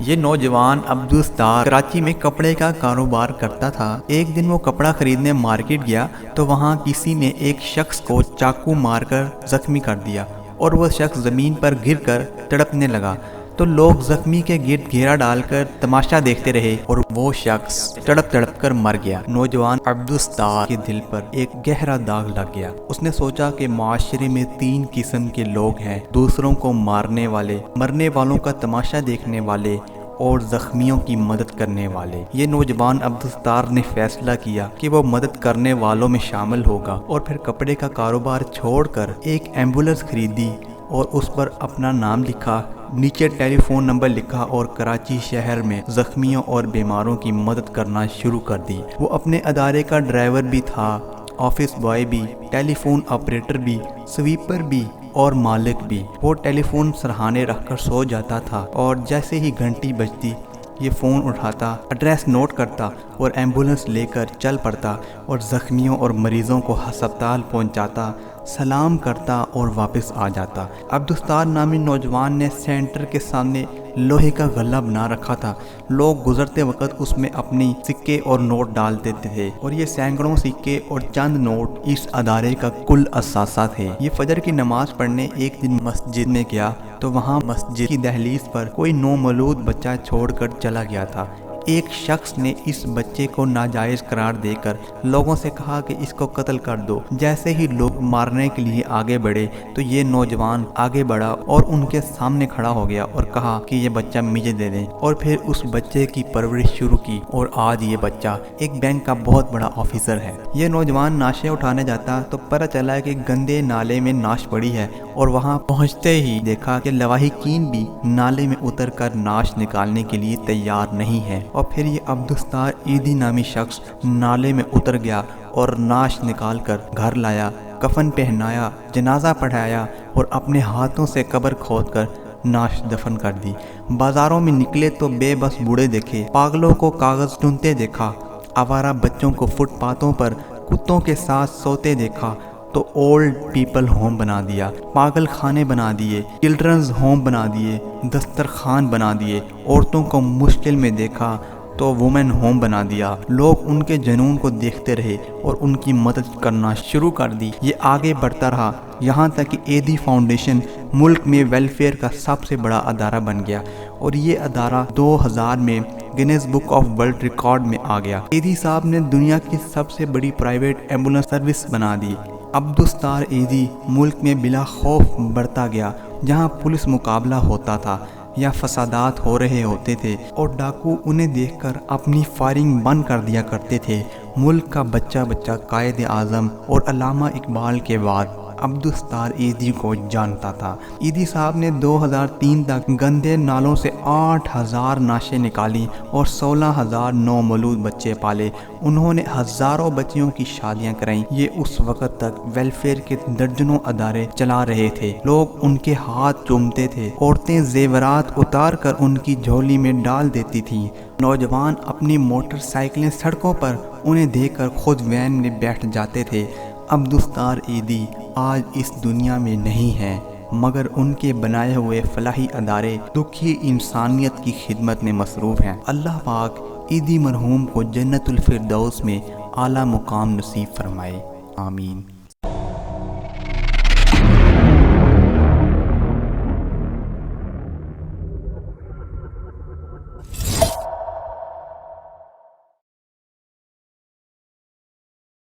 یہ نوجوان عبدالستار کراچی میں کپڑے کا کاروبار کرتا تھا۔ ایک دن وہ کپڑا خریدنے مارکیٹ گیا تو وہاں کسی نے ایک شخص کو چاقو مار کر زخمی کر دیا اور وہ شخص زمین پر گر کر تڑپنے لگا تو لوگ زخمی کے گرد گھیرا ڈال کر تماشا دیکھتے رہے اور وہ شخص تڑپ تڑپ کر مر گیا۔ نوجوان عبدالستار کے دل پر ایک گہرا داغ لگ گیا۔ اس نے سوچا کہ معاشرے میں 3 قسم کے لوگ ہیں: دوسروں کو مارنے والے، مرنے والوں کا تماشا دیکھنے والے اور زخمیوں کی مدد کرنے والے۔ یہ نوجوان عبدالستار نے فیصلہ کیا کہ وہ مدد کرنے والوں میں شامل ہوگا اور پھر کپڑے کا کاروبار چھوڑ کر ایک ایمبولینس خریدی اور اس پر اپنا نام لکھا، نیچے ٹیلی فون نمبر لکھا اور کراچی شہر میں زخمیوں اور بیماروں کی مدد کرنا شروع کر دی۔ وہ اپنے ادارے کا ڈرائیور بھی تھا، آفس بوائے بھی، ٹیلی فون آپریٹر بھی، سویپر بھی اور مالک بھی۔ وہ ٹیلی فون سرہانے رکھ کر سو جاتا تھا اور جیسے ہی گھنٹی بجتی یہ فون اٹھاتا، ایڈریس نوٹ کرتا اور ایمبولینس لے کر چل پڑتا اور زخمیوں اور مریضوں کو ہسپتال پہنچاتا، سلام کرتا اور واپس آ جاتا۔ عبدالستار نامی نوجوان نے سینٹر کے سامنے لوہے کا غلہ بنا رکھا تھا۔ لوگ گزرتے وقت اس میں اپنی سکے اور نوٹ ڈال دیتے تھے اور یہ سینکڑوں سکے اور چند نوٹ اس ادارے کا کل اثاثہ تھے۔ یہ فجر کی نماز پڑھنے ایک دن مسجد میں گیا تو وہاں مسجد کی دہلیز پر کوئی نومولود بچہ چھوڑ کر چلا گیا تھا۔ ایک شخص نے اس بچے کو ناجائز قرار دے کر لوگوں سے کہا کہ اس کو قتل کر دو۔ جیسے ہی لوگ مارنے کے لیے آگے بڑھے تو یہ نوجوان آگے بڑھا اور ان کے سامنے کھڑا ہو گیا اور کہا کہ یہ بچہ مجھے دے دیں، اور پھر اس بچے کی پرورش شروع کی اور آج یہ بچہ ایک بینک کا بہت بڑا آفیسر ہے۔ یہ نوجوان ناشے اٹھانے جاتا تو پتہ چلا کہ گندے نالے میں ناش پڑی ہے اور وہاں پہنچتے ہی دیکھا کہ لواحقین بھی نالے میں اتر کر ناش نکالنے کے لیے تیار نہیں ہے، اور پھر یہ عبدالستار ایدی نامی شخص نالے میں اتر گیا اور ناش نکال کر گھر لایا، کفن پہنایا، جنازہ پڑھایا اور اپنے ہاتھوں سے قبر کھود کر ناش دفن کر دی۔ بازاروں میں نکلے تو بے بس بوڑھے دیکھے، پاگلوں کو کاغذ چنتے دیکھا، آوارہ بچوں کو فٹ پاتھوں پر کتوں کے ساتھ سوتے دیکھا تو اولڈ پیپل ہوم بنا دیا، پاگل خانے بنا دیے، چلڈرنز ہوم بنا دیے، دسترخوان بنا دیے، عورتوں کو مشکل میں دیکھا تو وومن ہوم بنا دیا۔ لوگ ان کے جنون کو دیکھتے رہے اور ان کی مدد کرنا شروع کر دی۔ یہ آگے بڑھتا رہا یہاں تک کہ ایدی فاؤنڈیشن ملک میں ویلفیئر کا سب سے بڑا ادارہ بن گیا اور یہ ادارہ 2000 میں Guinness book of world record میں آ گیا۔ ایدی صاحب نے دنیا کی سب سے بڑی پرائیویٹ ایمبولینس سروس بنا دی۔ عبدالستار ایدی ملک میں بلا خوف بڑھتا گیا۔ جہاں پولیس مقابلہ ہوتا تھا یا فسادات ہو رہے ہوتے تھے اور ڈاکو انہیں دیکھ کر اپنی فائرنگ بند کر دیا کرتے تھے، ملک کا بچہ بچہ قائد اعظم اور علامہ اقبال کے بعد عبدالستار ایدی کو جانتا تھا۔ ایدی صاحب نے 2003 تک گندے نالوں سے 8000 ناشیں نکالی اور 16000 نومولود بچے پالے۔ انہوں نے ہزاروں بچیوں کی شادیاں کرائیں۔ یہ اس وقت تک ویلفیئر کے درجنوں ادارے چلا رہے تھے۔ لوگ ان کے ہاتھ چومتے تھے، عورتیں زیورات اتار کر ان کی جھولی میں ڈال دیتی تھیں، نوجوان اپنی موٹر سائیکلیں سڑکوں پر انہیں دیکھ کر خود وین میں بیٹھ جاتے تھے۔ عبدالستار ایدی آج اس دنیا میں نہیں ہیں، مگر ان کے بنائے ہوئے فلاحی ادارے دکھی انسانیت کی خدمت میں مصروف ہیں۔ اللہ پاک ایدی مرحوم کو جنت الفردوس میں اعلیٰ مقام نصیب فرمائے، آمین۔